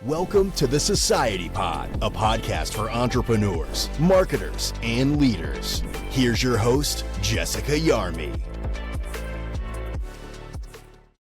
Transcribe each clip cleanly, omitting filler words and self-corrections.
Welcome to the Society Pod, a podcast for entrepreneurs, marketers, and leaders. Here's your host, Jessica Yarmy.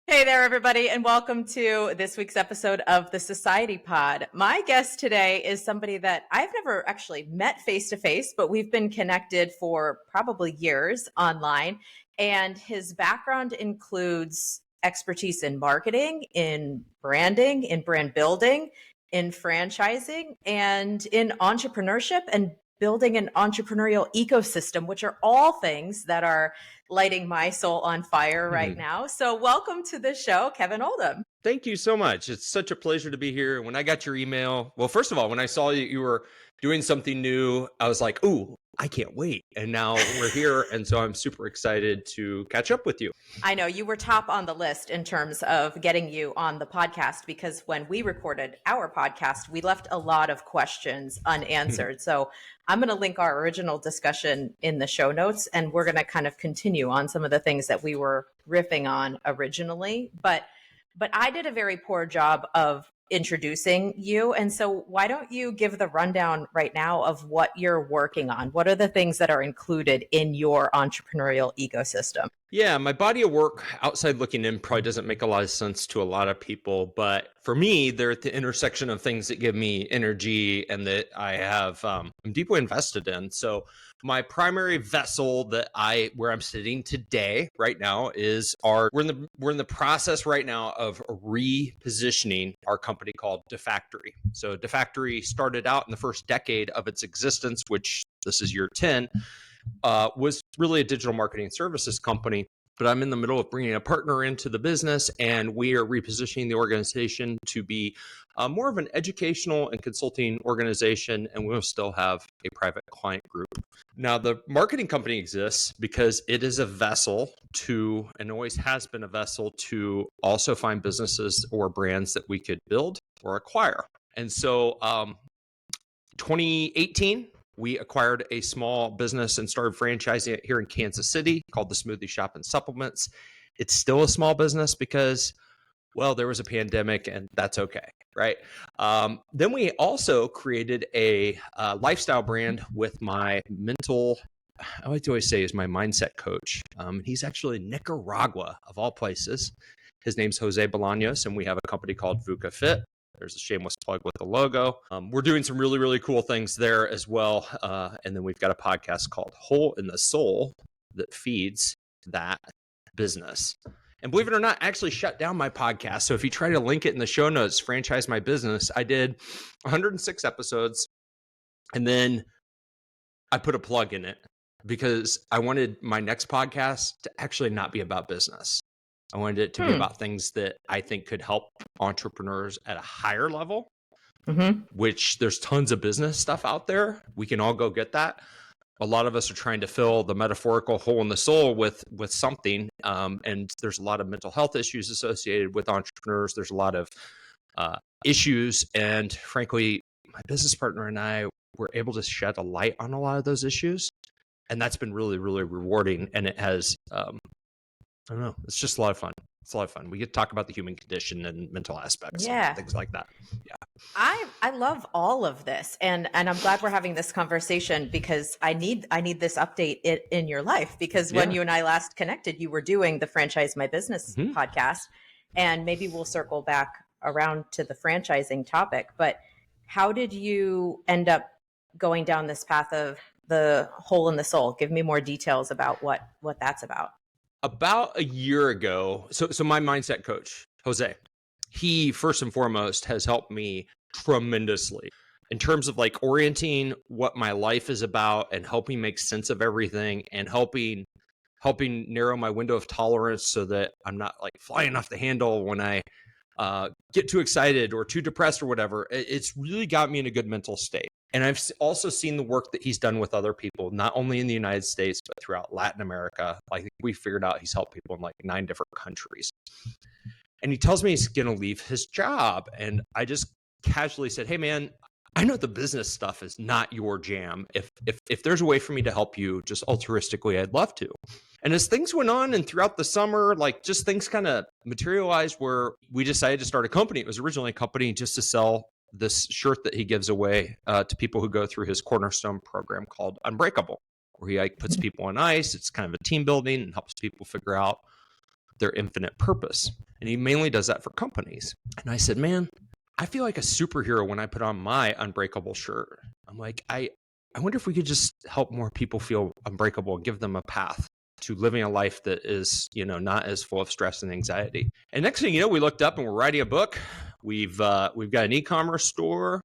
Hey there, everybody, and welcome to this week's episode of the Society Pod. My guest today is somebody that I've never actually met face-to-face, but we've been connected for probably years online. And his background includes expertise in marketing, in branding, in brand building, in franchising, and in entrepreneurship and building an entrepreneurial ecosystem, which are all things that are lighting my soul on fire right now. So welcome to the show, Kevin Oldham. Thank you so much. It's such a pleasure to be here. When I got your email, well, first of all, when I saw you were doing something new, I was like, ooh, I can't wait. And now we're here. And so I'm super excited to catch up with you. I know you were top on the list in terms of getting you on the podcast, because when we recorded our podcast, we left a lot of questions unanswered. So I'm going to link our original discussion in the show notes, and we're going to kind of continue on some of the things that we were riffing on originally. But I did a very poor job of introducing you. And so why don't you give the rundown right now of what you're working on? What are the things that are included in your entrepreneurial ecosystem? Yeah, my body of work outside looking in probably doesn't make a lot of sense to a lot of people. But for me, they're at the intersection of things that give me energy and that I have, I'm deeply invested in. So my primary vessel where I'm sitting today right now is we're in the process right now of repositioning our company called DeFactory. So DeFactory started out in the first decade of its existence, which this is year 10, was really a digital marketing services company. But I'm in the middle of bringing a partner into the business, and we are repositioning the organization to be more of an educational and consulting organization, and we'll still have a private client group. Now, the marketing company exists because it is a vessel to, and always has been a vessel to, also find businesses or brands that we could build or acquire. And so 2018, we acquired a small business and started franchising it here in Kansas City called the Smoothie Shop and Supplements. It's still a small business because, well, there was a pandemic, and that's okay, right? Then we also created a lifestyle brand with my I like to always say is my mindset coach. He's actually in Nicaragua, of all places. His name's Jose Bolaños, and we have a company called VUCA Fit. There's a shameless plug with the logo. We're doing some really, really cool things there as well. And then we've got a podcast called Hole in the Soul that feeds that business. And believe it or not, I actually shut down my podcast. So if you try to link it in the show notes, Franchise My Business, I did 106 episodes. And then I put a plug in it because I wanted my next podcast to actually not be about business. I wanted it to be about things that I think could help entrepreneurs at a higher level, which there's tons of business stuff out there. We can all go get that. A lot of us are trying to fill the metaphorical hole in the soul with something. And there's a lot of mental health issues associated with entrepreneurs. There's a lot of issues. And frankly, my business partner and I were able to shed a light on a lot of those issues. And that's been really, really rewarding. And it has, I don't know. It's just a lot of fun. It's a lot of fun. We get to talk about the human condition and mental aspects and things like that. Yeah. I love all of this. And I'm glad we're having this conversation because I need this update in your life, because when you and I last connected, you were doing the Franchise My Business podcast, and maybe we'll circle back around to the franchising topic. But how did you end up going down this path of the hole in the soul? Give me more details about what that's about. About a year ago, so my mindset coach, Jose, he first and foremost has helped me tremendously in terms of like orienting what my life is about and helping make sense of everything and helping narrow my window of tolerance so that I'm not like flying off the handle when I get too excited or too depressed or whatever. It's really got me in a good mental state. And I've also seen the work that he's done with other people, not only in the United States, but throughout Latin America. Like we figured out he's helped people in like 9 different countries. And he tells me he's going to leave his job. And I just casually said, hey, man, I know the business stuff is not your jam. If there's a way for me to help you just altruistically, I'd love to. And as things went on and throughout the summer, like just things kind of materialized where we decided to start a company. It was originally a company just to sell this shirt that he gives away to people who go through his Cornerstone program called Unbreakable, where he like puts people on ice. It's kind of a team building and helps people figure out their infinite purpose. And he mainly does that for companies. And I said, man, I feel like a superhero when I put on my Unbreakable shirt. I'm like, I wonder if we could just help more people feel unbreakable and give them a path to living a life that is, not as full of stress and anxiety. And next thing you know, we looked up and we're writing a book. We've got an e-commerce store.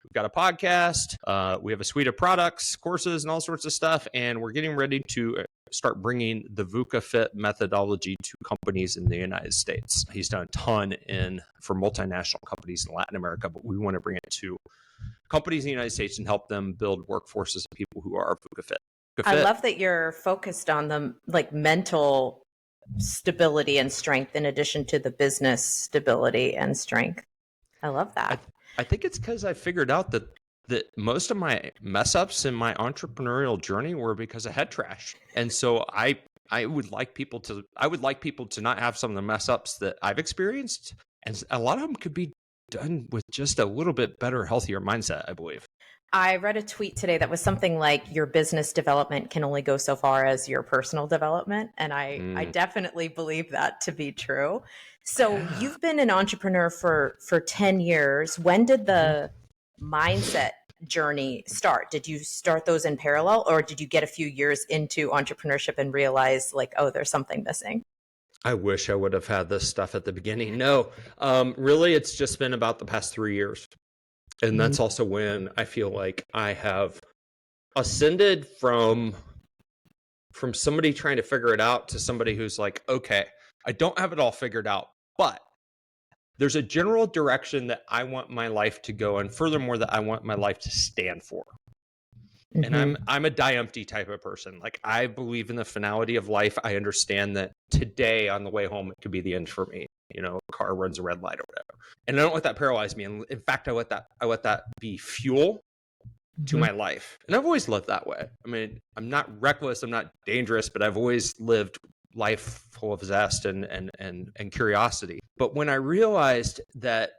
We've got a podcast. We have a suite of products, courses, and all sorts of stuff. And we're getting ready to start bringing the VUCA Fit methodology to companies in the United States. He's done a ton for multinational companies in Latin America, but we want to bring it to companies in the United States and help them build workforces of people who are VUCA Fit. I love that you're focused on the mental stability and strength in addition to the business stability and strength. I love that. I think it's because I figured out that most of my mess ups in my entrepreneurial journey were because of head trash. And so I would like people to not have some of the mess ups that I've experienced. And a lot of them could be done with just a little bit better, healthier mindset, I believe. I read a tweet today that was something like your business development can only go so far as your personal development. And I definitely believe that to be true. So you've been an entrepreneur for 10 years. When did the mindset journey start? Did you start those in parallel, or did you get a few years into entrepreneurship and realize there's something missing? I wish I would have had this stuff at the beginning. No, really, it's just been about the past 3 years. And that's also when I feel like I have ascended from somebody trying to figure it out to somebody who's like, okay, I don't have it all figured out, but there's a general direction that I want my life to go. And furthermore, that I want my life to stand for. And I'm a die empty type of person. Like, I believe in the finality of life. I understand that today on the way home, it could be the end for me. A car runs a red light or whatever. And I don't let that paralyze me. And in fact, I let that be fuel to my life. And I've always lived that way. I mean, I'm not reckless, I'm not dangerous, but I've always lived life full of zest and curiosity. But when I realized that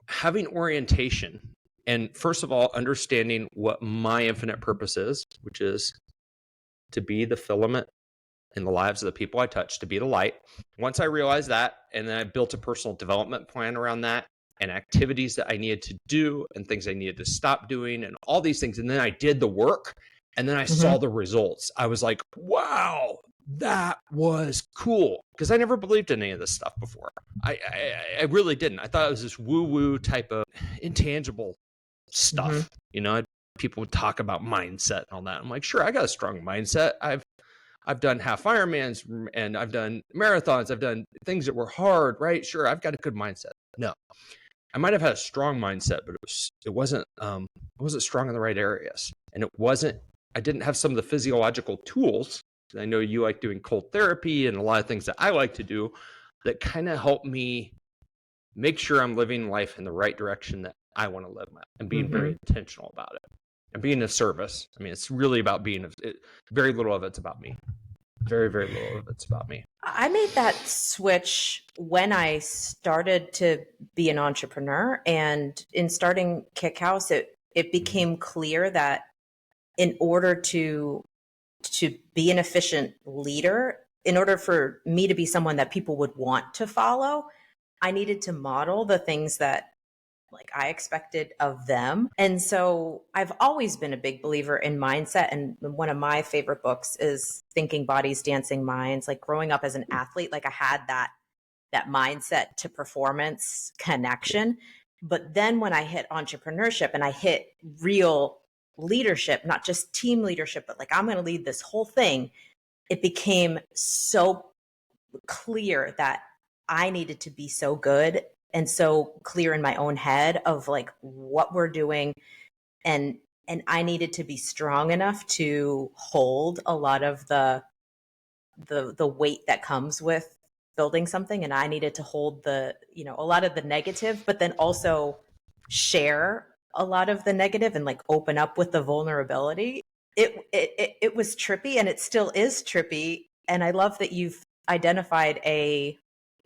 having orientation, and first of all, understanding what my infinite purpose is, which is to be the filament in the lives of the people I touch, to be the light. Once I realized that, and then I built a personal development plan around that, and activities that I needed to do and things I needed to stop doing and all these things. And then I did the work, and then I saw the results. I was like, wow, that was cool. Because I never believed in any of this stuff before. I really didn't. I thought it was this woo-woo type of intangible stuff. People would talk about mindset and all that. I'm like, sure, I got a strong mindset. I've done half Ironmans and I've done marathons. I've done things that were hard, right? Sure, I've got a good mindset. No, I might have had a strong mindset, but it wasn't strong in the right areas. And I didn't have some of the physiological tools. I know you like doing cold therapy and a lot of things that I like to do that kind of help me make sure I'm living life in the right direction that I want to live and being very intentional about it. And being of service. I mean, it's really about very little of it's about me. Very, very little of it's about me. I made that switch when I started to be an entrepreneur. And in starting Kick House, it became clear that in order to be an efficient leader, in order for me to be someone that people would want to follow, I needed to model the things that I expected of them. And so I've always been a big believer in mindset. And one of my favorite books is Thinking Bodies, Dancing Minds. Growing up as an athlete, I had that mindset to performance connection. But then when I hit entrepreneurship and I hit real leadership, not just team leadership, but I'm going to lead this whole thing, it became so clear that I needed to be so good and so clear in my own head of what we're doing. And I needed to be strong enough to hold a lot of the weight that comes with building something. And I needed to hold a lot of the negative, but then also share a lot of the negative and open up with the vulnerability it was trippy, and it still is trippy. And I love that you've identified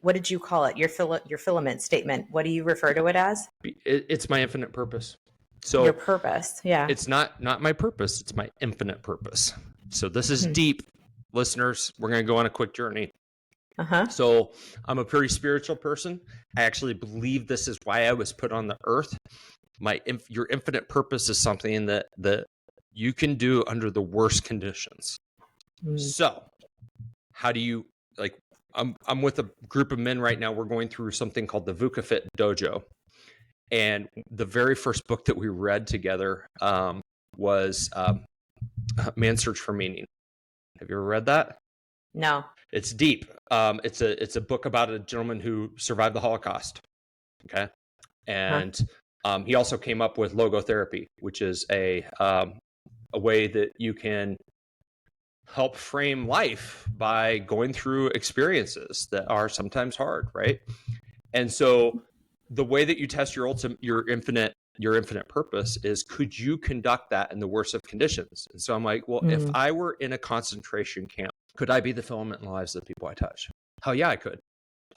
what did you call it? Your filament statement. What do you refer to it as? It's my infinite purpose. So your purpose. Yeah. It's not my purpose. It's my infinite purpose. So this is deep, listeners. We're going to go on a quick journey. So I'm a pretty spiritual person. I actually believe this is why I was put on the earth. Your infinite purpose is something that you can do under the worst conditions. So how do you, like, I'm with a group of men right now. We're going through something called the VUCA Fit Dojo. And the very first book that we read together was Man's Search for Meaning. Have you ever read that? No. It's deep. It's a book about a gentleman who survived the Holocaust. Okay. And he also came up with logotherapy, which is a way that you can help frame life by going through experiences that are sometimes hard, right? And so the way that you test your infinite purpose is, could you conduct that in the worst of conditions? And so I'm like, well, if I were in a concentration camp, could I be the filament in the lives of the people I touch? Hell yeah, I could.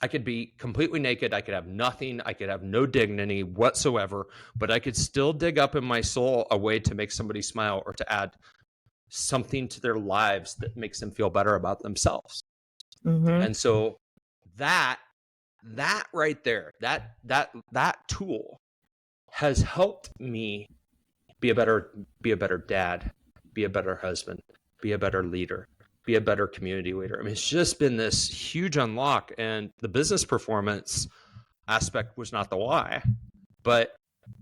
I could be completely naked. I could have nothing. I could have no dignity whatsoever, but I could still dig up in my soul a way to make somebody smile or to add something to their lives that makes them feel better about themselves. And so that right there, that tool has helped me be a better dad, be a better husband, be a better leader, be a better community leader. I mean, it's just been this huge unlock, and the business performance aspect was not the why, but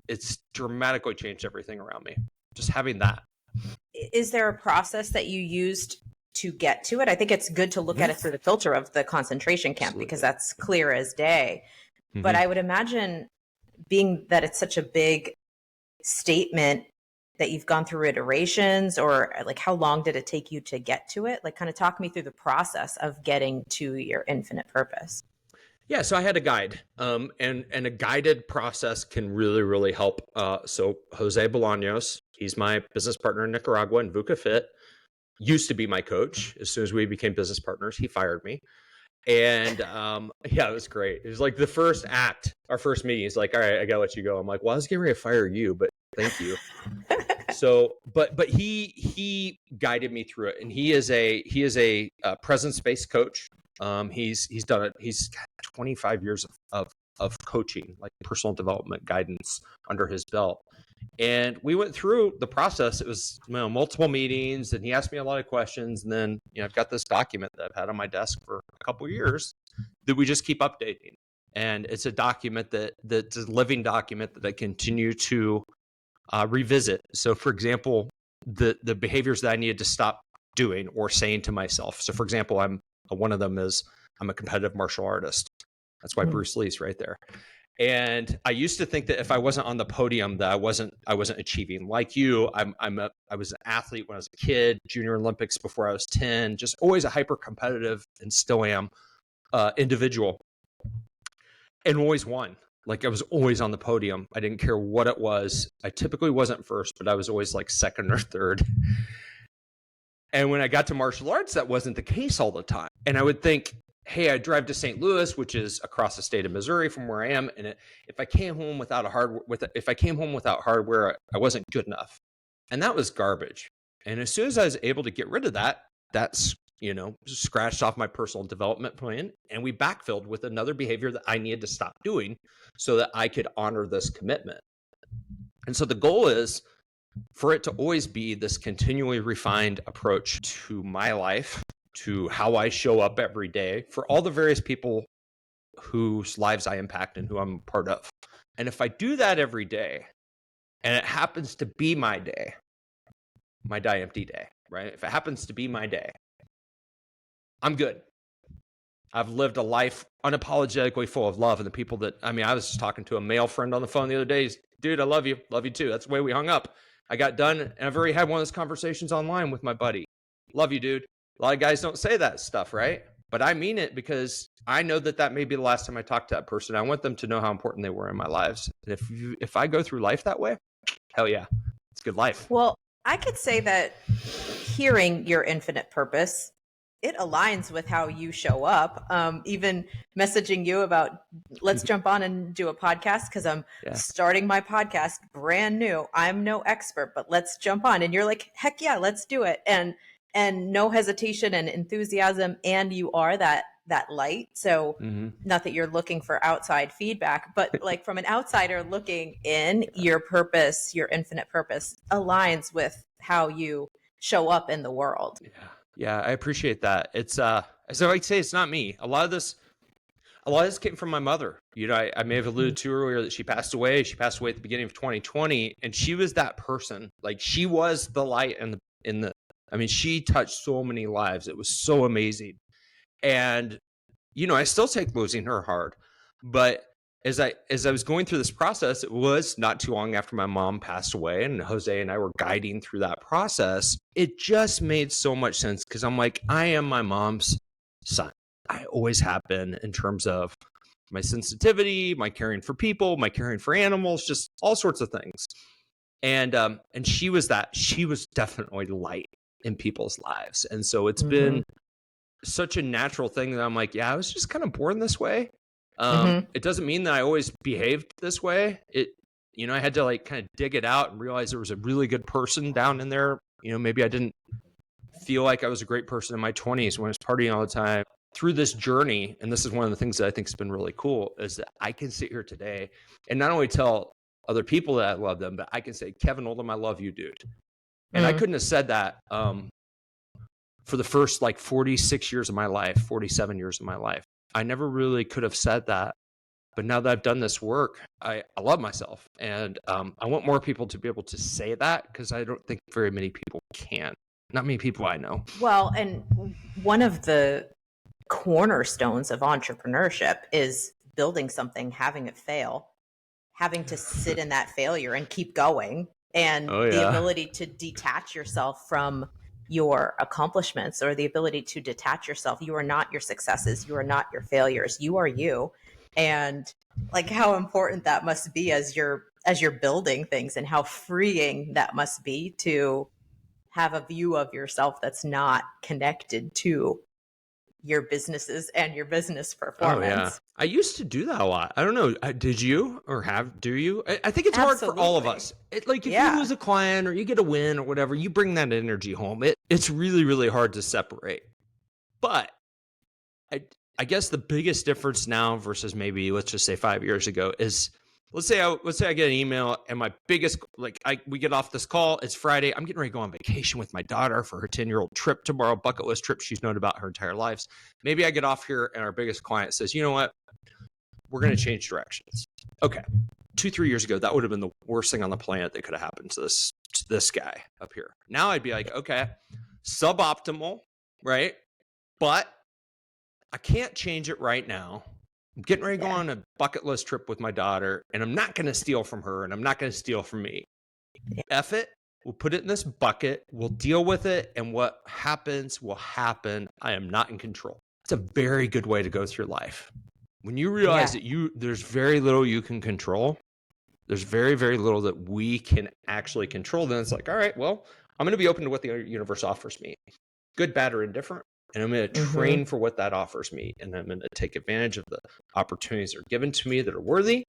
it's dramatically changed everything around me. Just having that. Is there a process that you used to get to it? I think it's good to look at it through the filter of the concentration camp, because that's clear as day. But I would imagine, being that it's such a big statement, that you've gone through iterations, or like, how long did it take you to get to it? Like, kind of talk me through the process of getting to your infinite purpose. Yeah, so I had a guide, and a guided process can really, really help. So Jose Bolaños, he's my business partner in Nicaragua and VUCA Fit, used to be my coach. As soon as we became business partners, he fired me. And yeah, it was great. It was like the first act, our first meeting. He's like, all right, I gotta let you go. I'm like, well, I was getting ready to fire you, but thank you. So, but he guided me through it, and he is a presence-based coach. He's done it. He's got 25 years of coaching, like personal development guidance under his belt. And we went through the process. It was, multiple meetings, and he asked me a lot of questions. And then, I've got this document that I've had on my desk for a couple of years that we just keep updating. And it's a document that's a living document that I continue to revisit. So, for example, the behaviors that I needed to stop doing or saying to myself. So, for example, one of them is I'm a competitive martial artist. That's why Bruce Lee's right there. And I used to think that if I wasn't on the podium, that I wasn't achieving. Like you, I was an athlete when I was a kid, Junior Olympics before I was 10, just always a hyper competitive, and still am, individual, and always won. Like, I was always on the podium. I didn't care what it was. I typically wasn't first, but I was always like second or third. And when I got to martial arts, that wasn't the case all the time. And I would think, hey, I drive to St. Louis, which is across the state of Missouri from where I am, and if I came home without hardware, I wasn't good enough, and that was garbage. And as soon as I was able to get rid of that, that's scratched off my personal development plan, and we backfilled with another behavior that I needed to stop doing so that I could honor this commitment. And so the goal is for it to always be this continually refined approach to my life, to how I show up every day for all the various people whose lives I impact and who I'm part of. And if I do that every day, and it happens to be my day, my die empty day, right? If it happens to be my day, I'm good. I've lived a life unapologetically full of love, and the people that, I was just talking to a male friend on the phone the other day. Dude, I love you too. That's the way we hung up. I got done, and I've already had one of those conversations online with my buddy. Love you, dude. A lot of guys don't say that stuff, right? But I mean it, because I know that may be the last time I talk to that person. I want them to know how important they were in my lives. And if I go through life that way, hell yeah, it's good life. Well, I could say that hearing your infinite purpose, it aligns with how you show up. Even messaging you about let's jump on and do a podcast because I'm starting my podcast brand new. I'm no expert, but let's jump on. And you're like, heck yeah, let's do it. And no hesitation and enthusiasm. And you are that light. So not that you're looking for outside feedback, but like from an outsider looking in, your purpose, your infinite purpose aligns with how you show up in the world. Yeah, I appreciate that. It's so I'd say it's not me. A lot of this came from my mother. You know, I may have alluded to earlier that she passed away. She passed away at the beginning of 2020, and she was that person. Like, she was the light I mean, she touched so many lives. It was so amazing. And, you know, I still take losing her hard. But as I was going through this process, it was not too long after my mom passed away, and Jose and I were guiding through that process. It just made so much sense because I'm like, I am my mom's son. I always have been, in terms of my sensitivity, my caring for people, my caring for animals, just all sorts of things. And she was definitely light in people's lives. And so it's been such a natural thing that I'm like, yeah, I was just kind of born this way. It doesn't mean that I always behaved this way. You know, I had to like kind of dig it out and realize there was a really good person down in there. You know, maybe I didn't feel like I was a great person in my 20s when I was partying all the time. Through this journey, and this is one of the things that I think has been really cool, is that I can sit here today and not only tell other people that I love them, but I can say, Kevin Oldham, I love you, dude. And I couldn't have said that for the first like 47 years of my life. I never really could have said that. But now that I've done this work, I love myself. And I want more people to be able to say that, because I don't think very many people can. Not many people I know. Well, and one of the cornerstones of entrepreneurship is building something, having it fail, having to sit in that failure and keep going, and the ability to detach yourself from your accomplishments, or the ability to detach yourself. You are not your successes. You are not your failures. You are you. And like how important that must be as you're building things, and how freeing that must be to have a view of yourself that's not connected to your businesses and your business performance. Oh, yeah. I used to do that a lot. I don't know. Did you, or do you? I think it's hard for all of us. If you lose a client or you get a win or whatever, you bring that energy home. It's really, really hard to separate. But I guess the biggest difference now versus maybe, let's just say 5 years ago, is let's say I get an email, and my biggest, we get off this call, it's Friday, I'm getting ready to go on vacation with my daughter for her 10-year-old trip tomorrow, bucket list trip she's known about her entire life. Maybe I get off here and our biggest client says, you know what, we're going to change directions. Okay. 2-3 years ago, that would have been the worst thing on the planet that could have happened to this guy up here. Now I'd be like, okay, suboptimal, right? But I can't change it right now. I'm getting ready to go on a bucket list trip with my daughter, and I'm not going to steal from her, and I'm not going to steal from me. F it. We'll put it in this bucket. We'll deal with it, and what happens will happen. I am not in control. It's a very good way to go through life. When you realize that there's very little you can control, there's very, very little that we can actually control, then it's like, all right, well, I'm going to be open to what the universe offers me, good, bad, or indifferent. And I'm going to train for what that offers me. And I'm going to take advantage of the opportunities that are given to me that are worthy.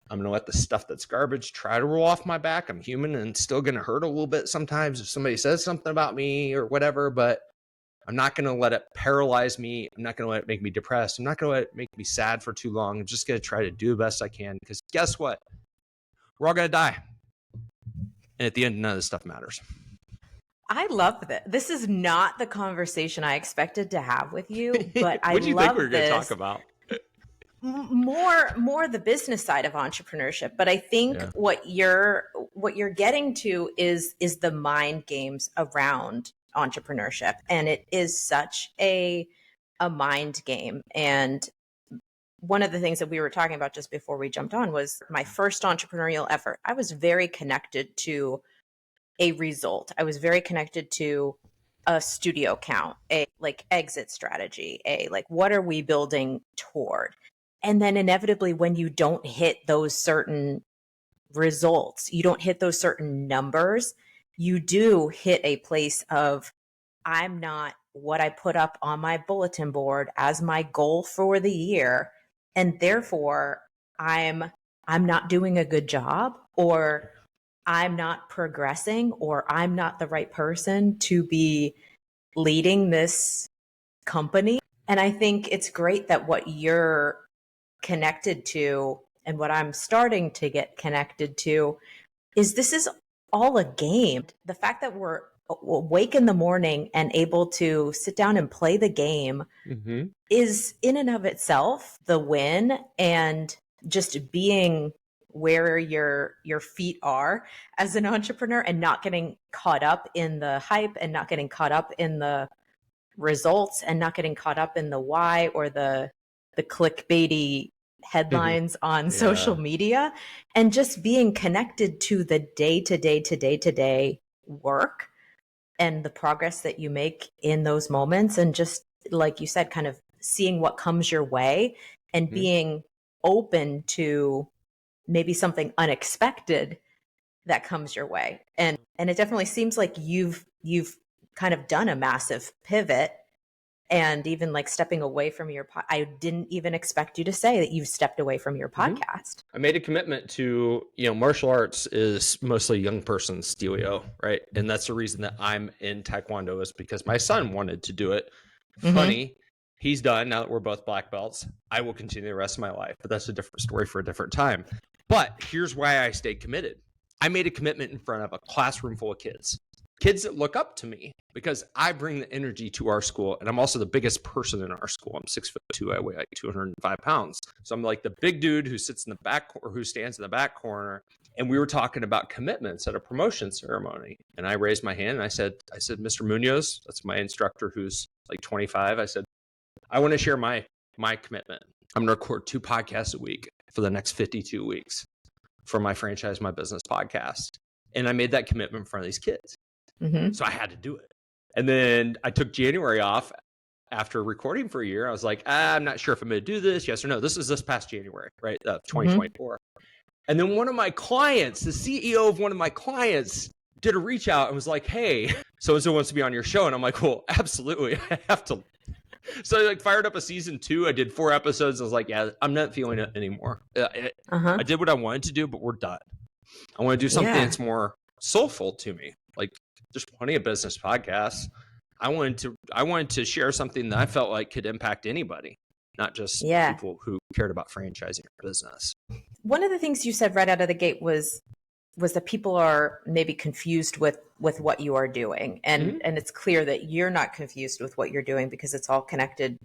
I'm going to let the stuff that's garbage try to roll off my back. I'm human and still going to hurt a little bit sometimes if somebody says something about me or whatever, but I'm not going to let it paralyze me. I'm not going to let it make me depressed. I'm not going to let it make me sad for too long. I'm just going to try to do the best I can, because guess what? We're all going to die. And at the end, none of this stuff matters. I love that. This is not the conversation I expected to have with you, but I love this. What do you think we were going to talk about? More the business side of entrepreneurship, but I think what you're getting to is the mind games around entrepreneurship, and it is such a mind game. And one of the things that we were talking about just before we jumped on was my first entrepreneurial effort. I was very connected to a result. I was very connected to a studio count, a like exit strategy, a like what are we building toward? And then inevitably when you don't hit those certain results, you don't hit those certain numbers, you do hit a place of, I'm not what I put up on my bulletin board as my goal for the year, and therefore I'm not doing a good job, or I'm not progressing, or I'm not the right person to be leading this company. And I think it's great that what you're connected to and what I'm starting to get connected to is this is all a game. The fact that we're awake in the morning and able to sit down and play the game is in and of itself the win. And just being where your feet are as an entrepreneur and not getting caught up in the hype and not getting caught up in the results and not getting caught up in the why or the clickbaity headlines on social media, and just being connected to the day-to-day work and the progress that you make in those moments. And just like you said, kind of seeing what comes your way and being open to maybe something unexpected that comes your way. And it definitely seems like you've kind of done a massive pivot, and even like stepping away from your I didn't even expect you to say that you've stepped away from your podcast. I made a commitment to, martial arts is mostly young person studio, right? And that's the reason that I'm in Taekwondo, is because my son wanted to do it. Funny, he's done now that we're both black belts. I will continue the rest of my life, but that's a different story for a different time. But here's why I stayed committed. I made a commitment in front of a classroom full of kids that look up to me, because I bring the energy to our school. And I'm also the biggest person in our school. I'm 6'2". I weigh like 205 pounds. So I'm like the big dude who sits in the back, or who stands in the back corner. And we were talking about commitments at a promotion ceremony. And I raised my hand and I said, Mr. Munoz, that's my instructor who's like 25. I said, I want to share my commitment. I'm going to record 2 podcasts a week for the next 52 weeks for my Franchise My Business podcast. And I made that commitment in front of these kids. So I had to do it. And then I took January off after recording for a year. I was like, I'm not sure if I'm going to do this, yes or no. This is this past January, right? 2024. And then one of my clients, the CEO of one of my clients, did a reach out and was like, hey, so-and-so wants to be on your show. And I'm like, well, absolutely. I have to. So I like fired up a season 2. I did 4 episodes. I was like, yeah, I'm not feeling it anymore. I did what I wanted to do, but we're done. I want to do something that's more soulful to me. Like, there's plenty of business podcasts. I wanted to share something that I felt like could impact anybody, not just people who cared about franchising their business. One of the things you said right out of the gate was that people are maybe confused with what you are doing. And it's clear that you're not confused with what you're doing, because it's all connected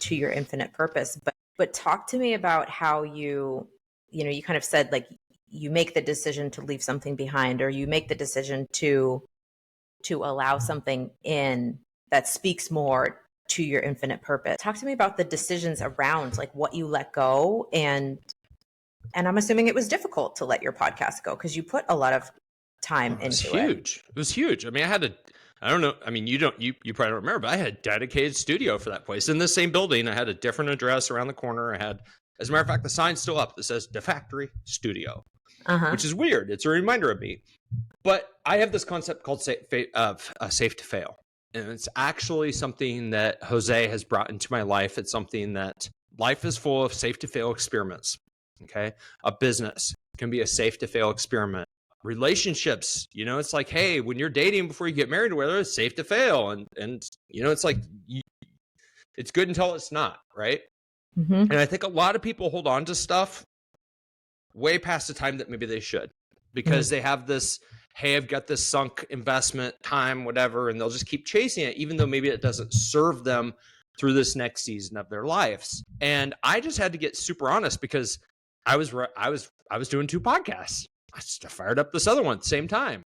to your infinite purpose. But talk to me about how you kind of said, like, you make the decision to leave something behind, or you make the decision to allow something in that speaks more to your infinite purpose. Talk to me about the decisions around like what you let go, and I'm assuming it was difficult to let your podcast go because you put a lot of time into it. It was huge. I mean, I don't know. I mean, you probably don't remember, but I had a dedicated studio for that place in the same building. I had a different address around the corner. As a matter of fact, the sign's still up that says The Factory Studio, which is weird. It's a reminder of me. But I have this concept called safe to fail. And it's actually something that Jose has brought into my life. It's something that life is full of safe to fail experiments. Okay. A business can be a safe to fail experiment. Relationships, it's like, hey, when you're dating before you get married, whether it's safe to fail. And it's like, it's good until it's not, right? And I think a lot of people hold on to stuff way past the time that maybe they should, because they have this, hey, I've got this sunk investment time, whatever, and they'll just keep chasing it, even though maybe it doesn't serve them through this next season of their lives. And I just had to get super honest, because I was doing 2 podcasts. I just fired up this other one at the same time.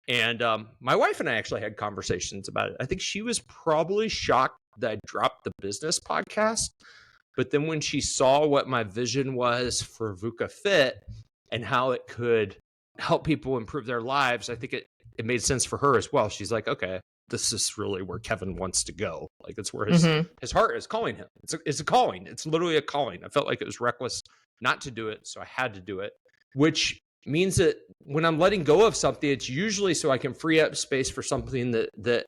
And my wife and I actually had conversations about it. I think she was probably shocked that I dropped the business podcast. But then when she saw what my vision was for VUCA Fit and how it could help people improve their lives, I think it made sense for her as well. She's like, okay, this is really where Kevin wants to go. Like, it's where his heart is calling him. It's a calling. It's literally a calling. I felt like it was reckless not to do it, so I had to do it, which means that when I'm letting go of something, it's usually so I can free up space for something that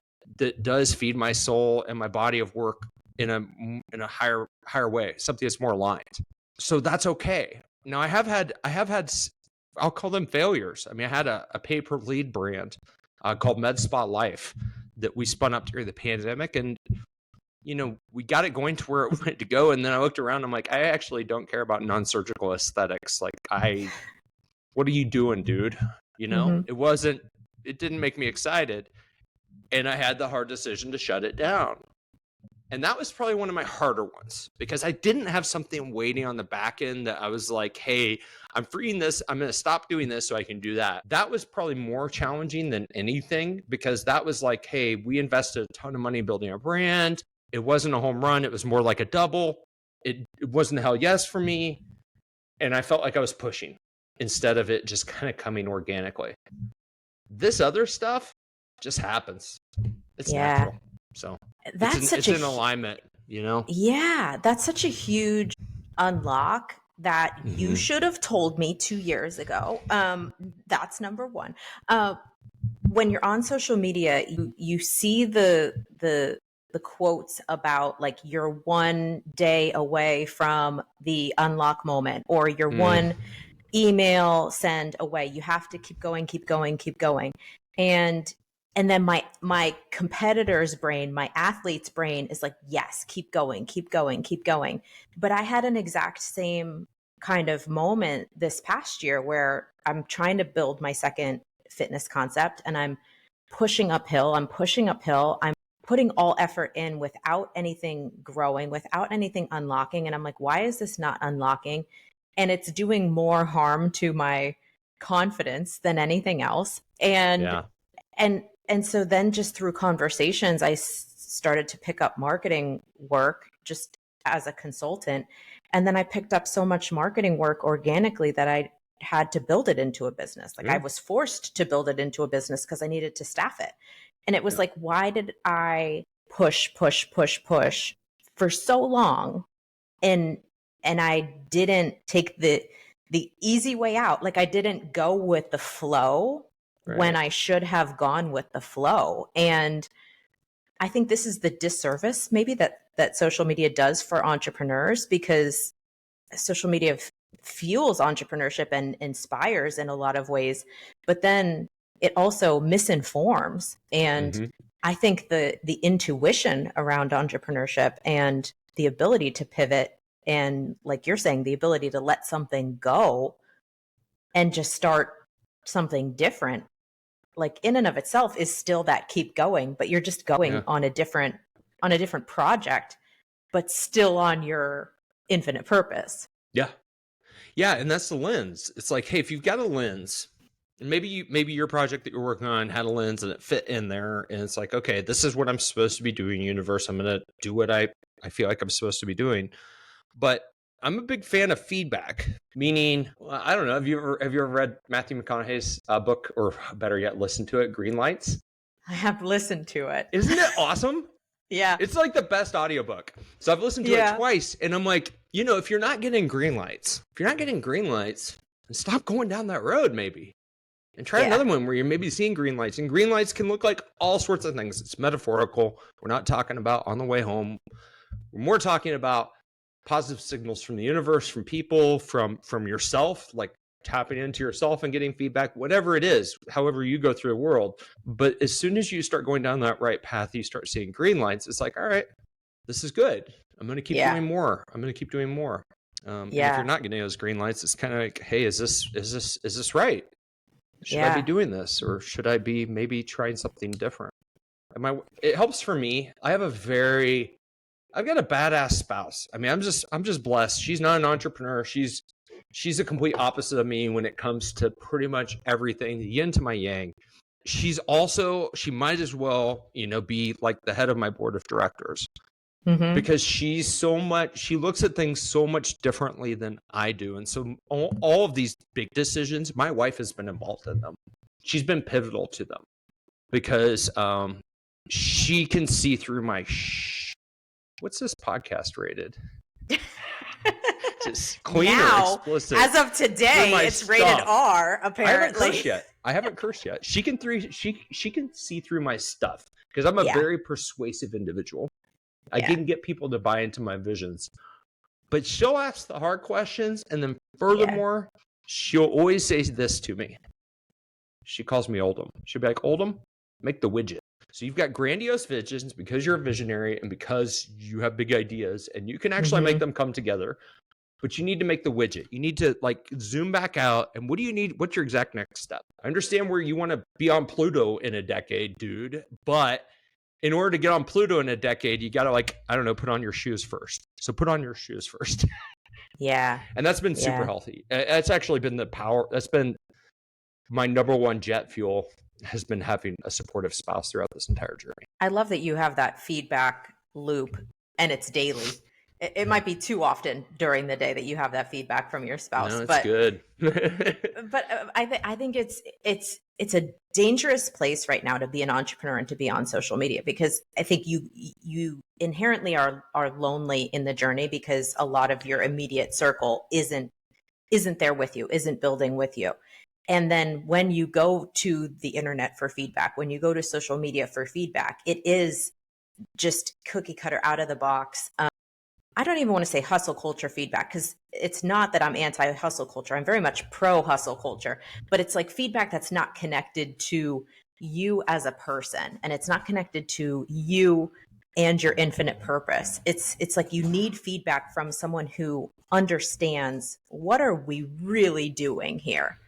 does feed my soul and my body of work in a higher way, something that's more aligned. So that's okay. Now I have had, I'll call them failures. I mean, I had a pay-per-lead brand called MedSpa Life that we spun up during the pandemic, and we got it going to where it wanted to go. And then I looked around, I'm like, I actually don't care about non-surgical aesthetics. Like, what are you doing, dude? It didn't make me excited. And I had the hard decision to shut it down. And that was probably one of my harder ones, because I didn't have something waiting on the back end that I was like, hey, I'm freeing this. I'm going to stop doing this so I can do that. That was probably more challenging than anything, because that was like, hey, we invested a ton of money building our brand. It wasn't a home run. It was more like a double. It wasn't a hell yes for me. And I felt like I was pushing instead of it just kind of coming organically. This other stuff just happens. It's natural. So it's in alignment, Yeah, that's such a huge unlock that you should have told me 2 years ago. That's number one. When you're on social media, you see the quotes about like you're 1 day away from the unlock moment, or you're one email send away. You have to keep going, keep going, keep going. And then my competitor's brain, my athlete's brain is like, yes, keep going, keep going, keep going. But I had an exact same kind of moment this past year where I'm trying to build my second fitness concept, and I'm pushing uphill. I'm putting all effort in without anything growing, without anything unlocking. And I'm like, why is this not unlocking? And it's doing more harm to my confidence than anything else. And so then just through conversations, I started to pick up marketing work just as a consultant. And then I picked up so much marketing work organically that I had to build it into a business. Like I was forced to build it into a business because I needed to staff it. And it was like, why did I push for so long? And I didn't take the easy way out. Like I didn't go with the flow. Right. When I should have gone with the flow. And I think this is the disservice maybe that social media does for entrepreneurs, because social media fuels entrepreneurship and inspires in a lot of ways, but then it also misinforms. And I think the intuition around entrepreneurship and the ability to pivot, and like you're saying, the ability to let something go and just start something different, like in and of itself is still that keep going, but you're just going on a different project, but still on your infinite purpose. Yeah. Yeah. And that's the lens. It's like, hey, if you've got a lens, and maybe your project that you're working on had a lens and it fit in there, and it's like, okay, this is what I'm supposed to be doing, universe. I'm going to do what I feel like I'm supposed to be doing. But I'm a big fan of feedback, meaning, I don't know, have you ever read Matthew McConaughey's book, or better yet, listened to it, Green Lights? I have listened to it. Isn't it awesome? Yeah. It's like the best audiobook. So I've listened to it twice, and I'm like, if you're not getting green lights, then stop going down that road maybe. And try another one where you're maybe seeing green lights. And green lights can look like all sorts of things. It's metaphorical. We're not talking about on the way home. We're more talking about positive signals from the universe, from people, from yourself, like tapping into yourself and getting feedback, whatever it is, however you go through the world. But as soon as you start going down that right path, you start seeing green lights. It's like, all right, this is good. I'm going to keep doing more. And if you're not getting those green lights, it's kind of like, hey, is this right? Should I be doing this, or should I be maybe trying something different? It helps for me. I've got a badass spouse. I mean, I'm just blessed. She's not an entrepreneur. She's a complete opposite of me when it comes to pretty much everything, the yin to my yang. She might as well, be like the head of my board of directors, because she looks at things so much differently than I do. And so all of these big decisions, my wife has been involved in them. She's been pivotal to them, because she can see through my what's this podcast rated? Just cleaner, now, explicit. as of today, it's rated stuff. R, apparently. I haven't cursed yet. She can see through my stuff because I'm a very persuasive individual. I can get people to buy into my visions. But she'll ask the hard questions, and then furthermore, she'll always say this to me. She calls me Oldham. She'll be like, Oldham, make the widget. So you've got grandiose visions because you're a visionary and because you have big ideas, and you can actually make them come together. But you need to make the widget. You need to like zoom back out. And what do you need? What's your exact next step? I understand where you want to be on Pluto in a decade, dude. But in order to get on Pluto in a decade, you got to put on your shoes first. So put on your shoes first. Yeah. And that's been super healthy. It's actually been the power. That's been my number one jet fuel, has been having a supportive spouse throughout this entire journey. I love that you have that feedback loop and it's daily. It might be too often during the day that you have that feedback from your spouse. No, it's good. But I think it's a dangerous place right now to be an entrepreneur and to be on social media, because I think you inherently are lonely in the journey because a lot of your immediate circle isn't there with you, isn't building with you. And then when you go to the internet for feedback, when you go to social media for feedback, it is just cookie cutter out of the box. I don't even want to say hustle culture feedback, because it's not that I'm anti-hustle culture. I'm very much pro-hustle culture, but it's like feedback that's not connected to you as a person, and it's not connected to you and your infinite purpose. It's like you need feedback from someone who understands what are we really doing here,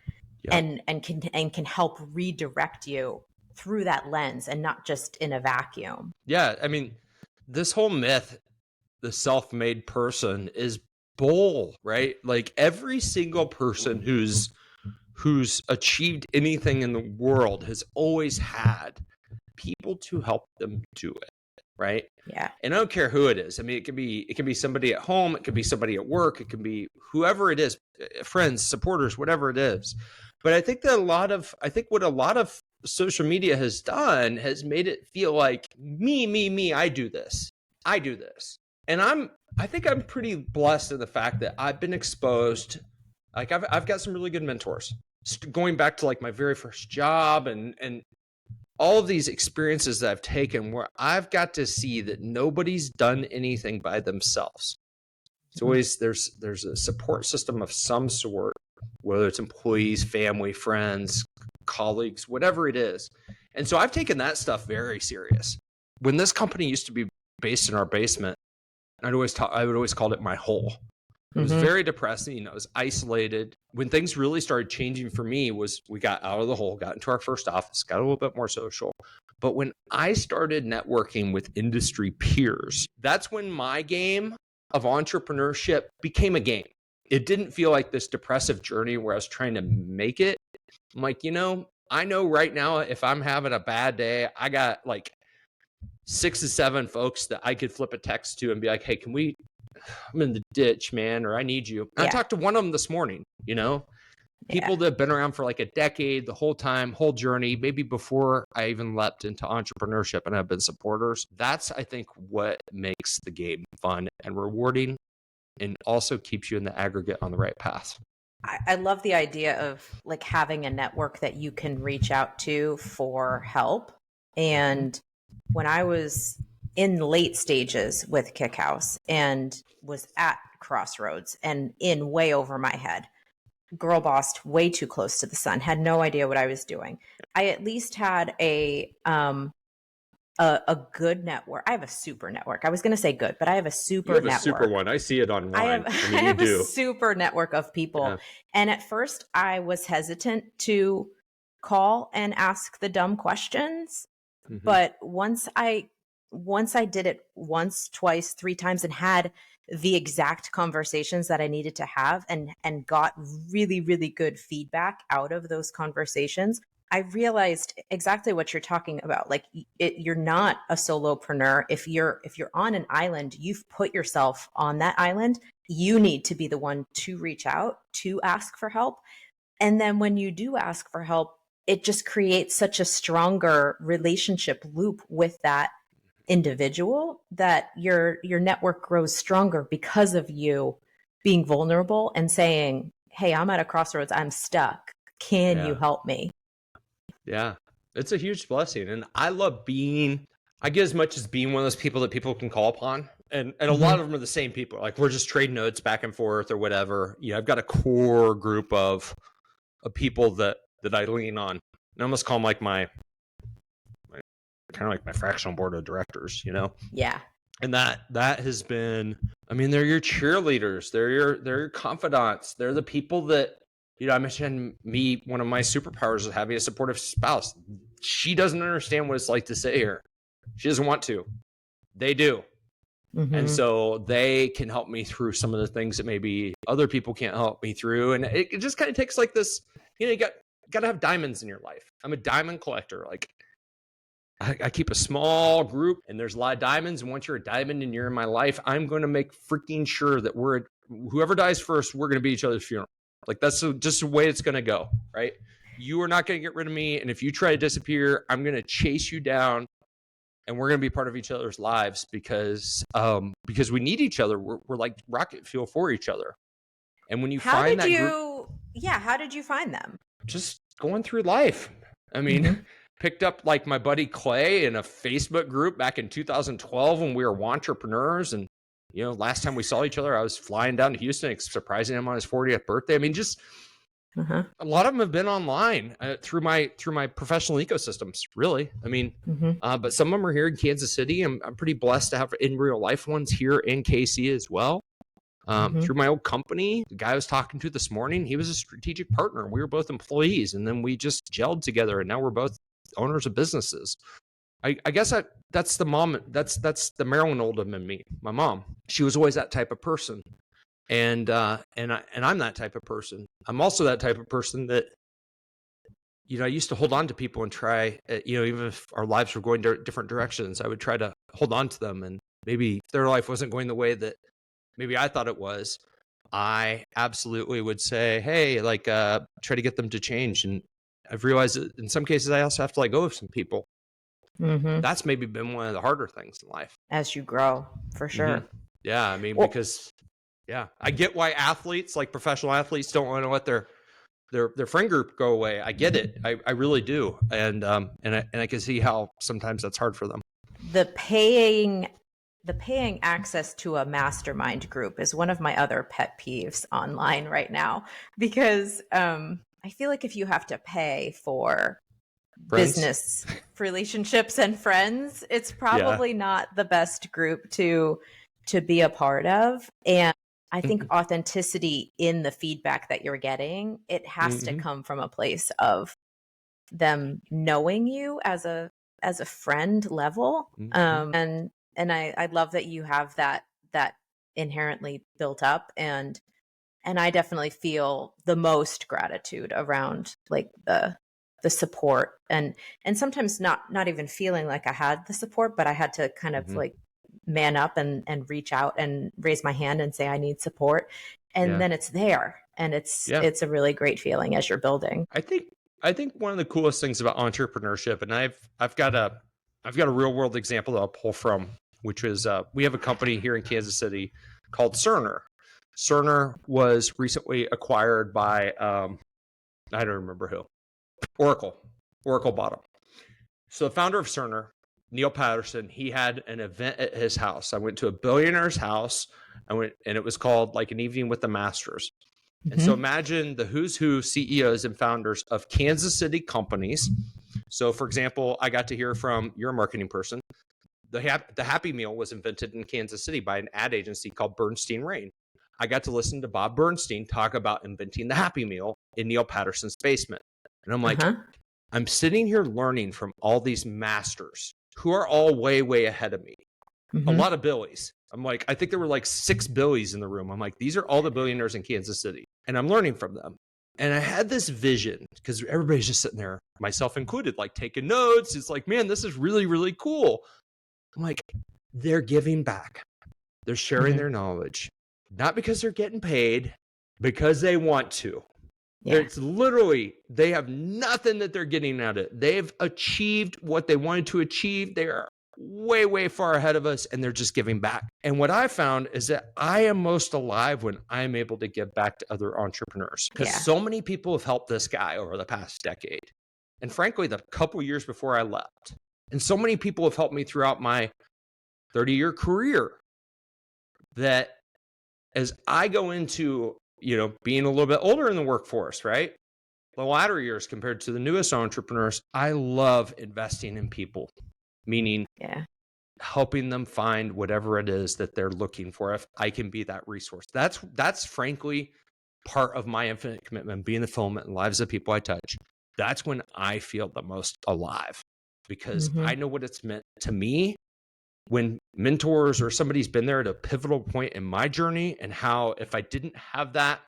and can help redirect you through that lens and not just in a vacuum. Yeah, I mean, this whole myth, the self-made person, is bull, right? Like every single person who's achieved anything in the world has always had people to help them do it, right? Yeah. And I don't care who it is. I mean, it can be somebody at home, it could be somebody at work, it can be whoever it is, friends, supporters, whatever it is. But I think that what a lot of social media has done has made it feel like me, I do this. And I think I'm pretty blessed in the fact that I've been exposed. Like I've got some really good mentors, going back to like my very first job and all of these experiences that I've taken where I've got to see that nobody's done anything by themselves. It's always there's a support system of some sort, whether it's employees, family, friends, colleagues, whatever it is. And so I've taken that stuff very serious. When this company used to be based in our basement, I would always call it my hole. It was very depressing. It was isolated. When things really started changing for me was we got out of the hole, got into our first office, got a little bit more social. But when I started networking with industry peers, that's when my game of entrepreneurship became a game. It didn't feel like this depressive journey where I was trying to make it. I'm like, I know right now if I'm having a bad day, I got like 6 to 7 folks that I could flip a text to and be like, hey, I'm in the ditch, man, or I need you. I talked to one of them this morning, people that have been around for like a decade, the whole time, whole journey, maybe before I even leapt into entrepreneurship and have been supporters. That's, I think, what makes the game fun and rewarding, and also keeps you in the aggregate on the right path. I love the idea of like having a network that you can reach out to for help. And when I was in the late stages with Kickhouse and was at crossroads and in way over my head, girl bossed way too close to the sun, had no idea what I was doing. I at least had a good network. I have a super network. I was going to say good, but I have a super network. You have a super one. I see it online. I have a super network of people. Yeah. And at first I was hesitant to call and ask the dumb questions. Mm-hmm. But once I did it once, twice, 3 times and had the exact conversations that I needed to have and got really, really good feedback out of those conversations, I realized exactly what you're talking about. Like you're not a solopreneur. If you're on an island, you've put yourself on that island. You need to be the one to reach out, to ask for help. And then when you do ask for help, it just creates such a stronger relationship loop with that individual that your network grows stronger because of you being vulnerable and saying, hey, I'm at a crossroads. I'm stuck. Can you help me? Yeah, it's a huge blessing. And I love I get as much as being one of those people that people can call upon. And a lot of them are the same people. Like, we're just trading notes back and forth or whatever. I've got a core group of people that I lean on. And I almost call them like my kind of like my fractional board of directors, Yeah. And that has been, they're your cheerleaders, they're your confidants, they're the people that, I mentioned one of my superpowers is having a supportive spouse. She doesn't understand what it's like to sit here. She doesn't want to. They do. And so they can help me through some of the things that maybe other people can't help me through. And it just kind of takes like this, you got to have diamonds in your life. I'm a diamond collector. Like, I keep a small group, and there's a lot of diamonds. And once you're a diamond and you're in my life, I'm going to make freaking sure that whoever dies first, we're going to be each other's funeral. Like, that's just the way it's going to go, right? You are not going to get rid of me. And if you try to disappear, I'm going to chase you down, and we're going to be part of each other's lives because we need each other. We're like rocket fuel for each other. And when you find that group, how did you find them? Just going through life. Picked up like my buddy Clay in a Facebook group back in 2012 when we were entrepreneurs. And, last time we saw each other, I was flying down to Houston, surprising him on his 40th birthday. Just a lot of them have been online through my professional ecosystems, really. But some of them are here in Kansas City. I'm pretty blessed to have in real life ones here in KC as well. Through my old company, the guy I was talking to this morning, he was a strategic partner. We were both employees, and then we just gelled together, and now we're both owners of businesses. I guess that's the mom. That's the Marilyn Oldham in me. My mom. She was always that type of person, and I'm that type of person. I'm also that type of person that, I used to hold on to people and try, even if our lives were going different directions, I would try to hold on to them. And maybe if their life wasn't going the way that maybe I thought it was, I absolutely would say, hey, try to get them to change. And I've realized that in some cases, I also have to let go of some people. That's maybe been one of the harder things in life. As you grow, for sure. Yeah. Because I get why athletes, like professional athletes, don't want to let their friend group go away. I get it. I really do. And I can see how sometimes that's hard for them. The paying access to a mastermind group is one of my other pet peeves online right now, because I feel like if you have to pay for business relationships and friends, it's probably not the best group to be a part of. And I think authenticity in the feedback that you're getting, it has to come from a place of them knowing you as a friend level. And I love that you have that inherently built up, and I definitely feel the most gratitude around like the support, and sometimes not even feeling like I had the support, but I had to kind of like man up and reach out and raise my hand and say I need support, and then it's there, and it's a really great feeling as you're building. I think one of the coolest things about entrepreneurship, and I've got a real world example that I'll pull from, which is we have a company here in Kansas City called Cerner. Cerner was recently acquired by I don't remember who. Oracle bought them. So the founder of Cerner, Neil Patterson, he had an event at his house. I went to a billionaire's house. And it was called like an evening with the masters. And so imagine the who's who CEOs and founders of Kansas City companies. So for example, I got to hear from your marketing person. The Happy Meal was invented in Kansas City by an ad agency called Bernstein Rain. I got to listen to Bob Bernstein talk about inventing the Happy Meal in Neil Patterson's basement. And I'm like, I'm sitting here learning from all these masters who are all way, way ahead of me. A lot of Billies. I'm like, I think there were like 6 Billies in the room. I'm like, these are all the billionaires in Kansas City. And I'm learning from them. And I had this vision because everybody's just sitting there, myself included, like taking notes. It's like, man, this is really, really cool. I'm like, they're giving back. They're sharing their knowledge, not because they're getting paid, because they want to. It's literally, they have nothing that they're getting out of it. They've achieved what they wanted to achieve. They are way, way far ahead of us, and they're just giving back. And what I found is that I am most alive when I'm able to give back to other entrepreneurs, because so many people have helped this guy over the past decade. And frankly, the couple years before I left. And so many people have helped me throughout my 30-year career that as I go into, being a little bit older in the workforce, right? The latter years compared to the newest entrepreneurs, I love investing in people, meaning helping them find whatever it is that they're looking for. If I can be that resource, that's frankly part of my infinite commitment, being the filament in the lives of people I touch. That's when I feel the most alive, because I know what it's meant to me when mentors or somebody's been there at a pivotal point in my journey, and how if I didn't have that,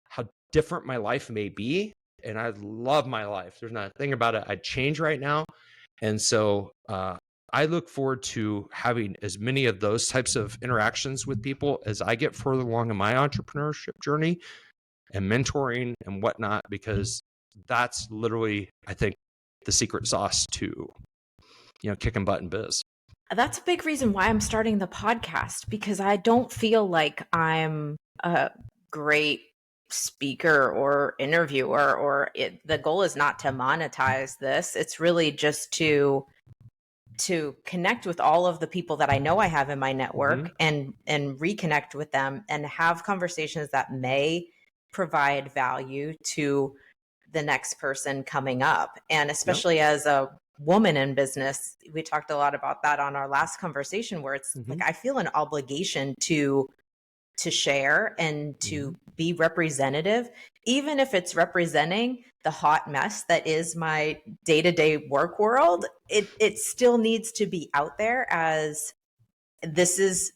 how different my life may be. And I love my life. There's not a thing about it I'd change right now. And so I look forward to having as many of those types of interactions with people as I get further along in my entrepreneurship journey and mentoring and whatnot, because that's literally, I think, the secret sauce to, kicking butt in biz. That's a big reason why I'm starting the podcast, because I don't feel like I'm a great speaker or interviewer, or the goal is not to monetize this. It's really just to connect with all of the people that I know I have in my network and reconnect with them and have conversations that may provide value to the next person coming up. And especially as a woman in business, we talked a lot about that on our last conversation, where it's like, I feel an obligation to share and to be representative, even if it's representing the hot mess that is my day-to-day work world. It still needs to be out there as this is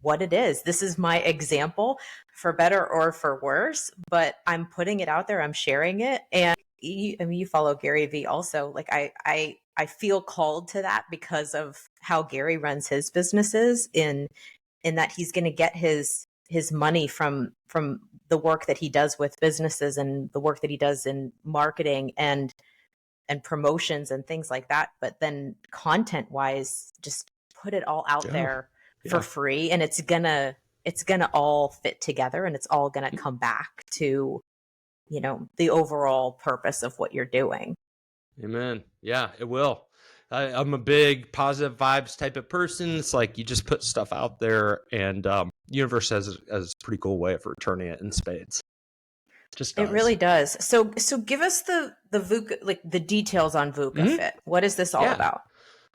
what it is. This is my example, for better or for worse, but I'm putting it out there. I'm sharing it. And you follow Gary Vee also. Like I feel called to that because of how Gary runs his businesses, in that he's going to get his money from the work that he does with businesses and the work that he does in marketing and promotions and things like that. But then content wise, just put it all out there for free, and it's gonna all fit together, and it's all gonna come back to, the overall purpose of what you're doing. Amen. Yeah, it will. I'm a big positive vibes type of person. It's like you just put stuff out there, and universe has a pretty cool way of returning it in spades. Just does. It really does. So give us the VUCA, like the details on VUCA Fit. What is this all about?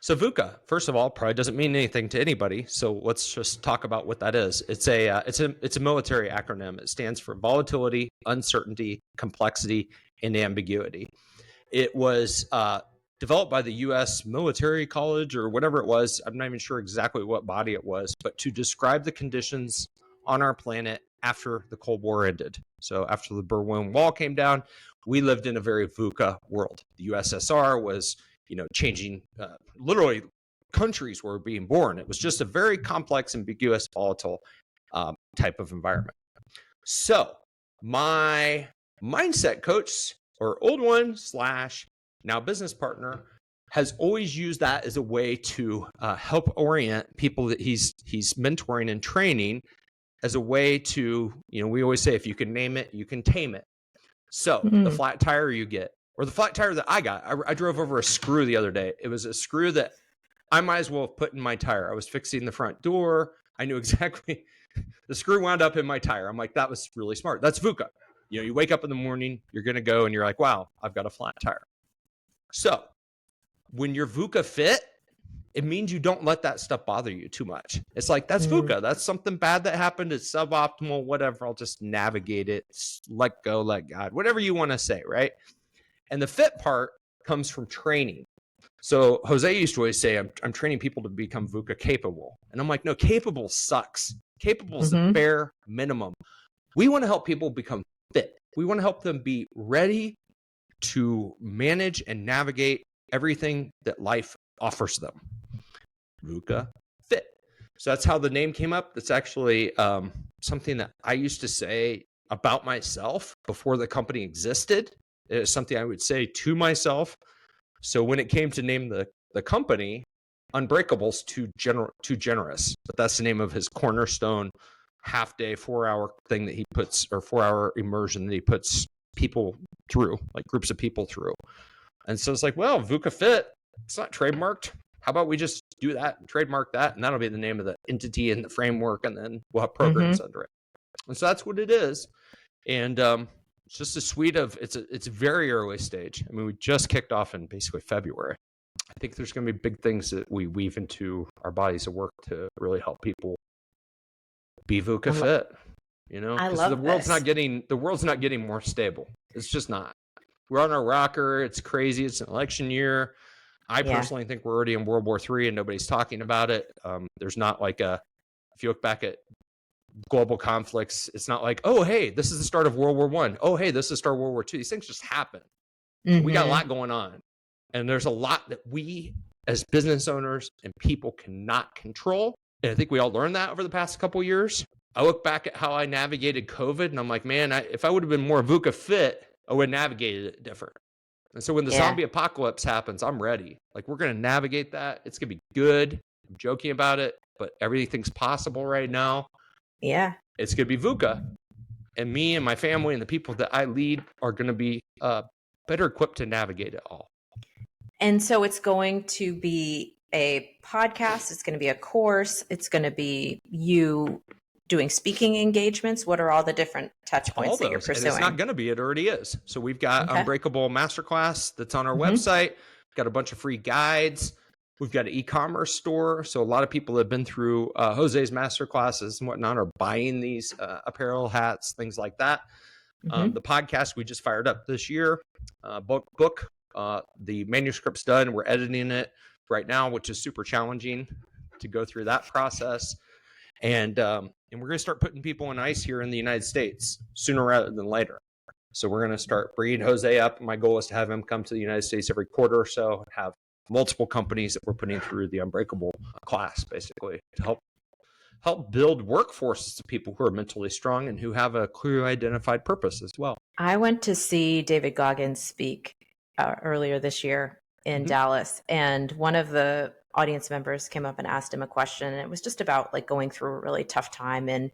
So VUCA, first of all, probably doesn't mean anything to anybody. So let's just talk about what that is. It's a military acronym. It stands for volatility, uncertainty, complexity, and ambiguity. It was developed by the U.S. Military College or whatever it was. I'm not even sure exactly what body it was, but to describe the conditions on our planet after the Cold War ended. So after the Berlin Wall came down, we lived in a very VUCA world. The USSR was, changing, literally countries were being born. It was just a very complex, ambiguous, volatile type of environment. So my mindset coach, or old one / now business partner, has always used that as a way to help orient people that he's mentoring and training, as a way to, we always say, if you can name it, you can tame it. So the flat tire you get, or the flat tire that I got, I drove over a screw the other day. It was a screw that I might as well have put in my tire. I was fixing the front door. I knew exactly, the screw wound up in my tire. I'm like, that was really smart. That's VUCA. You wake up in the morning, you're going to go and you're like, wow, I've got a flat tire. So when you're VUCA fit, it means you don't let that stuff bother you too much. It's like, that's VUCA. That's something bad that happened. It's suboptimal, whatever. I'll just navigate it, let go, let God, whatever you want to say, right? And the fit part comes from training. So Jose used to always say, I'm training people to become VUCA capable. And I'm like, no, capable sucks. Capable is the bare minimum. We want to help people become fit. We want to help them be ready to manage and navigate everything that life offers them. VUCA Fit. So that's how the name came up. That's actually something that I used to say about myself before the company existed. It's something I would say to myself. So when it came to name the company, Unbreakable's too generous, but that's the name of his cornerstone half-day, 4-hour thing that he puts, or 4-hour immersion that he puts people through, like groups of people through. And so it's like, well, VUCA Fit, it's not trademarked. How about we just do that and trademark that, and that'll be the name of the entity and the framework, and then we'll have programs under it. And so that's what it is. And it's just a suite of, it's very early stage. I mean, we just kicked off in basically February. I think there's going to be big things that we weave into our bodies of work to really help people be VUCA fit. You know, I love the world's not getting more stable. It's just not. We're on our rocker. It's crazy. It's an election year. I personally think we're already in World War III and nobody's talking about it. There's not like if you look back at global conflicts, it's not like, oh, hey, this is the start of World War I. Oh, hey, this is the start of World War II. These things just happen. We got a lot going on. And there's a lot that we as business owners and people cannot control. And I think we all learned that over the past couple of years. I look back at how I navigated COVID and I'm like, man, if I would have been more VUCA fit, I would have navigated it different. And so when the zombie apocalypse happens, I'm ready. Like, we're going to navigate that. It's going to be good. I'm joking about it, but everything's possible right now. Yeah. It's going to be VUCA. And me and my family and the people that I lead are going to be better equipped to navigate it all. And so it's going to be a podcast. It's going to be a course. It's going to be you doing speaking engagements. What are all the different touch points that you're pursuing? And it's not going to be, it already is. So we've got Unbreakable Masterclass that's on our website. We've got a bunch of free guides. We've got an e-commerce store. So a lot of people that have been through Jose's masterclasses and whatnot are buying these apparel, hats, things like that. The podcast we just fired up this year. Book. The manuscript's done. We're editing it right now, which is super challenging to go through that process. And we're going to start putting people on ice here in the United States sooner rather than later. So we're going to start bringing Jose up. My goal is to have him come to the United States every quarter or so, and have multiple companies that we're putting through the Unbreakable class, basically, to help build workforces of people who are mentally strong and who have a clearly identified purpose as well. I went to see David Goggins speak earlier this year in Dallas, and one of the audience members came up and asked him a question, and it was just about like going through a really tough time in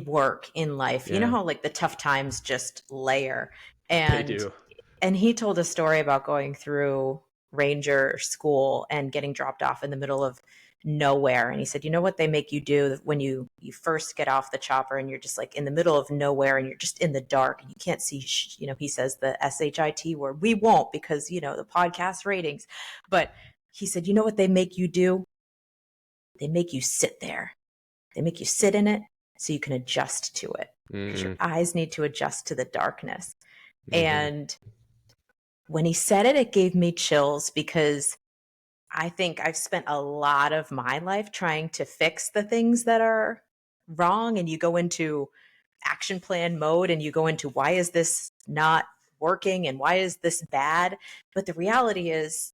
work, in life. You know how like the tough times just layer, and They do. And he told a story about going through Ranger school and getting dropped off in the middle of nowhere. And he said, you know what they make you do when you first get off the chopper and you're just like in the middle of nowhere and you're just in the dark and you can't see, he says the SHIT word. We won't, because, the podcast ratings. But he said, you know what they make you do? They make you sit there. They make you sit in it so you can adjust to it. Because your eyes need to adjust to the darkness. And when he said it, it gave me chills, because I think I've spent a lot of my life trying to fix the things that are wrong. And you go into action plan mode and you go into, why is this not working? And why is this bad? But the reality is,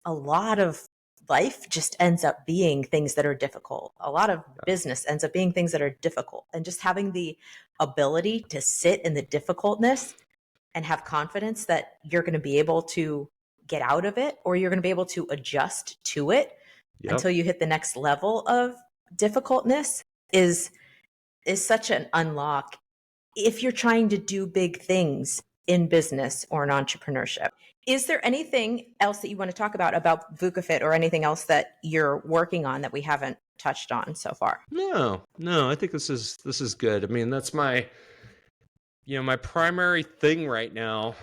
a lot of life just ends up being things that are difficult. A lot of business ends up being things that are difficult. And just having the ability to sit in the difficultness and have confidence that you're going to be able to get out of it, or you're going to be able to adjust to it until you hit the next level of difficultness is such an unlock if you're trying to do big things in business or in entrepreneurship. Is there anything else that you want to talk about VUCA Fit, or anything else that you're working on that we haven't touched on so far? No, I think this is good. I mean, that's my primary thing right now,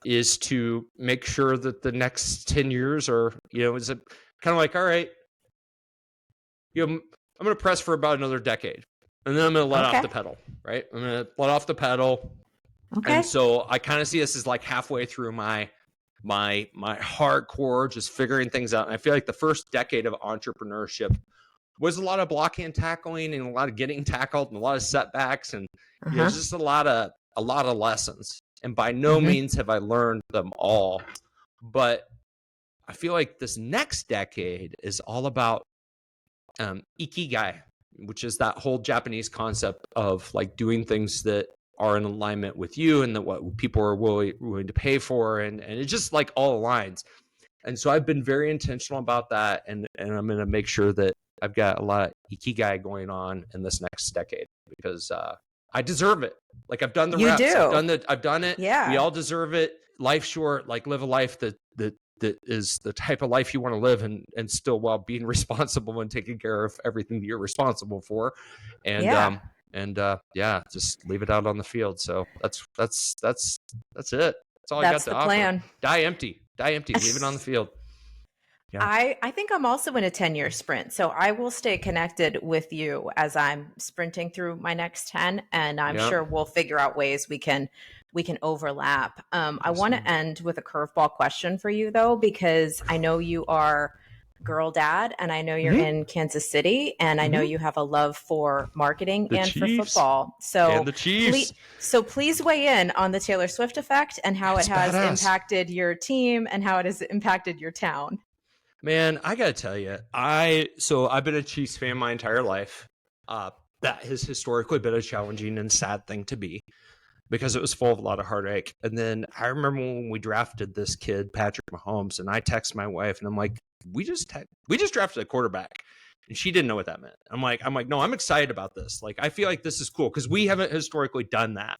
is to make sure that the next 10 years are, is kind of like, all right, I'm going to press for about another decade, and then I'm going to let off the pedal, right? I'm going to let off the pedal. Okay. And so I kind of see this as like halfway through my hardcore, just figuring things out. And I feel like the first decade of entrepreneurship was a lot of blocking and tackling, and a lot of getting tackled, and a lot of setbacks, and just a lot of lessons. And by no means have I learned them all, but I feel like this next decade is all about ikigai, which is that whole Japanese concept of like doing things that are in alignment with you and that what people are willing to pay for, and it just like all aligns. And so I've been very intentional about that. And I'm going to make sure that I've got a lot of ikigai going on in this next decade, because I deserve it. Like, I've done the reps. I've done it. Yeah. We all deserve it. Life's short. Like, live a life that is the type of life you want to live, and still while being responsible and taking care of everything that you're responsible for. And just leave it out on the field. So that's it. That's all I got to offer. That's the plan. Die empty, leave it on the field. Yeah. I think I'm also in a 10-year sprint. So I will stay connected with you as I'm sprinting through my next 10. And I'm sure we'll figure out ways we can overlap. I want to end with a curveball question for you, though, because I know you are girl dad, and I know you're in Kansas City, and I know you have a love for marketing and for football. So and the Chiefs. Please weigh in on the Taylor Swift effect and how it has impacted your team and how it has impacted your town. Man, I got to tell you, I've been a Chiefs fan my entire life. That has historically been a challenging and sad thing to be, because it was full of a lot of heartache. And then I remember when we drafted this kid, Patrick Mahomes, and I text my wife and I'm like, we just drafted a quarterback. And she didn't know what that meant. I'm like, no, I'm excited about this. Like, I feel like this is cool because we haven't historically done that.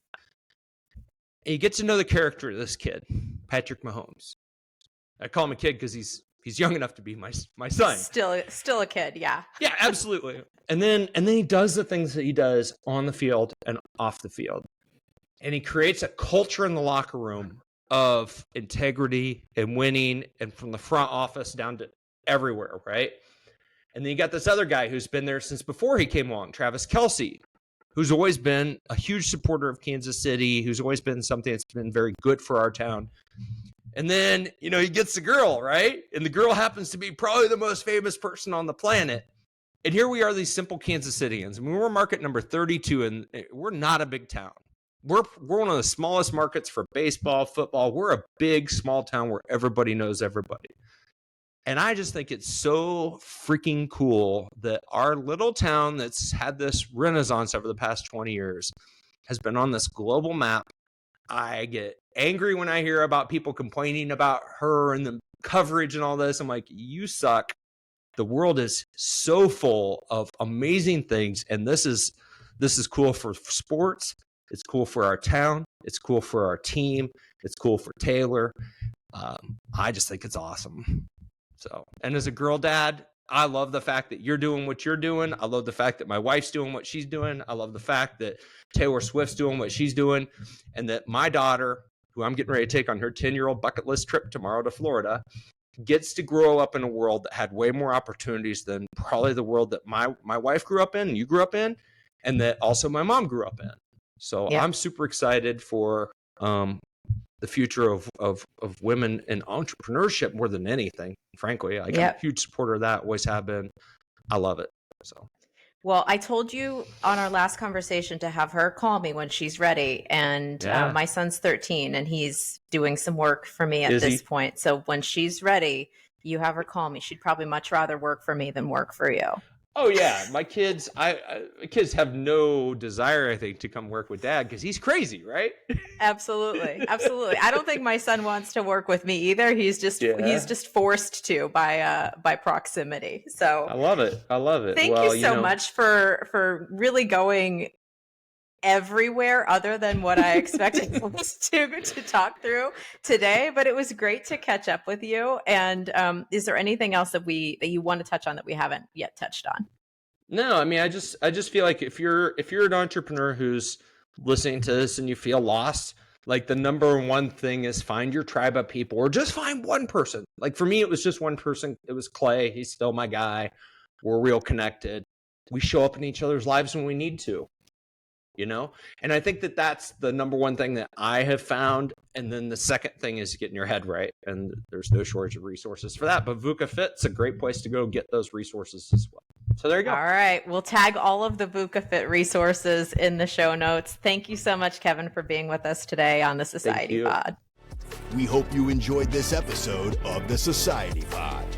And you get to know the character of this kid, Patrick Mahomes. I call him a kid because he's young enough to be my son. Still a kid, yeah. Yeah, absolutely. And then he does the things that he does on the field and off the field. And he creates a culture in the locker room of integrity and winning, and from the front office down to everywhere, right? And then you got this other guy who's been there since before he came along, Travis Kelce, who's always been a huge supporter of Kansas City, who's always been something that's been very good for our town. And then, he gets the girl, right? And the girl happens to be probably the most famous person on the planet. And here we are, these simple Kansas Cityans. I mean, we're market number 32, and we're not a big town. We're one of the smallest markets for baseball, football. We're a big, small town where everybody knows everybody. And I just think it's so freaking cool that our little town that's had this renaissance over the past 20 years has been on this global map. I get angry when I hear about people complaining about her and the coverage and all this. I'm like, you suck. The world is so full of amazing things. And this is cool for sports. It's cool for our town. It's cool for our team. It's cool for Taylor. I just think it's awesome. So, and as a girl dad, I love the fact that you're doing what you're doing. I love the fact that my wife's doing what she's doing. I love the fact that Taylor Swift's doing what she's doing, and that my daughter, who I'm getting ready to take on her 10-year-old bucket list trip tomorrow to Florida, gets to grow up in a world that had way more opportunities than probably the world that my wife grew up in and you grew up in, and that also my mom grew up in. So I'm super excited for the future of women in entrepreneurship more than anything, frankly. I'm a huge supporter of that, always have been. I love it. So, well, I told you on our last conversation to have her call me when she's ready. And my son's 13 and he's doing some work for me at this point. So when she's ready, you have her call me. She'd probably much rather work for me than work for you. Oh yeah, my kids have no desire, I think, to come work with dad because he's crazy, right? Absolutely. I don't think my son wants to work with me either. He's just forced to by proximity. So I love it. Thank you so much for really going everywhere other than what I expected us to talk through today, but it was great to catch up with you. And is there anything else that you want to touch on that we haven't yet touched on? No, I mean, I just feel like if you're an entrepreneur who's listening to this and you feel lost, like the number one thing is find your tribe of people, or just find one person. Like for me, it was just one person. It was Clay. He's still my guy. We're real connected. We show up in each other's lives when we need to. And I think that that's the number one thing that I have found. And then the second thing is getting your head right. And there's no shortage of resources for that. But VUCA Fit's a great place to go get those resources as well. So there you go. All right. We'll tag all of the VUCA Fit resources in the show notes. Thank you so much, Kevin, for being with us today on the Society Pod. We hope you enjoyed this episode of the Society Pod.